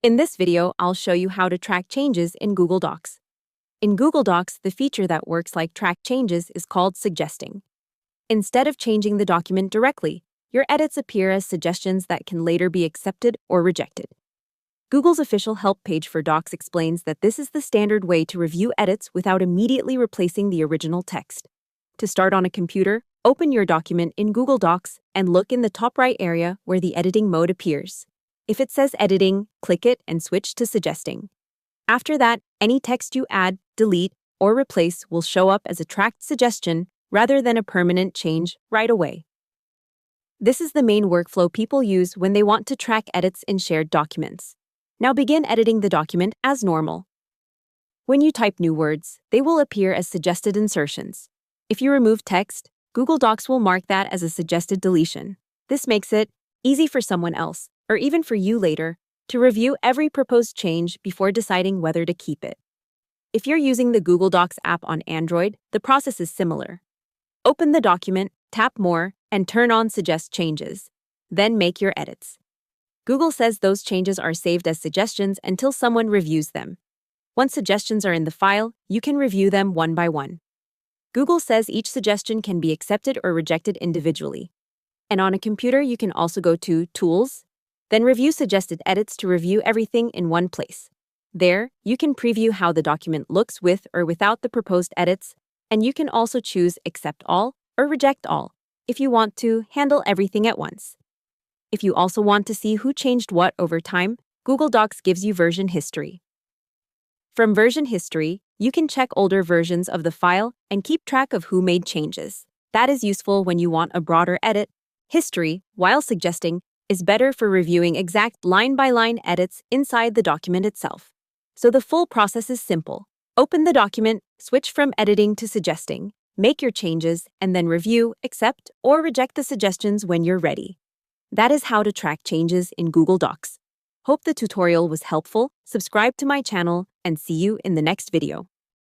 In this video, I'll show you how to track changes in Google Docs. In Google Docs, the feature that works like track changes is called suggesting. Instead of changing the document directly, your edits appear as suggestions that can later be accepted or rejected. Google's official help page for Docs explains that this is the standard way to review edits without immediately replacing the original text. To start on a computer, open your document in Google Docs and look in the top right area where the editing mode appears. If it says editing, click it and switch to suggesting. After that, any text you add, delete, or replace will show up as a tracked suggestion rather than a permanent change right away. This is the main workflow people use when they want to track edits in shared documents. Now begin editing the document as normal. When you type new words, they will appear as suggested insertions. If you remove text, Google Docs will mark that as a suggested deletion. This makes it easy for someone else, or even for you later, to review every proposed change before deciding whether to keep it. If you're using the Google Docs app on Android, the process is similar. Open the document, tap More, and turn on Suggest Changes. Then make your edits. Google says those changes are saved as suggestions until someone reviews them. Once suggestions are in the file, you can review them one by one. Google says each suggestion can be accepted or rejected individually. And on a computer, you can also go to Tools, then Review Suggested Edits to review everything in one place. There, you can preview how the document looks with or without the proposed edits, and you can also choose Accept All or Reject All if you want to handle everything at once. If you also want to see who changed what over time, Google Docs gives you version history. From version history, you can check older versions of the file and keep track of who made changes. That is useful when you want a broader edit. History, while suggesting, is better for reviewing exact line-by-line edits inside the document itself. So the full process is simple. Open the document, switch from editing to suggesting, make your changes, and then review, accept, or reject the suggestions when you're ready. That is how to track changes in Google Docs. Hope the tutorial was helpful. Subscribe to my channel and see you in the next video.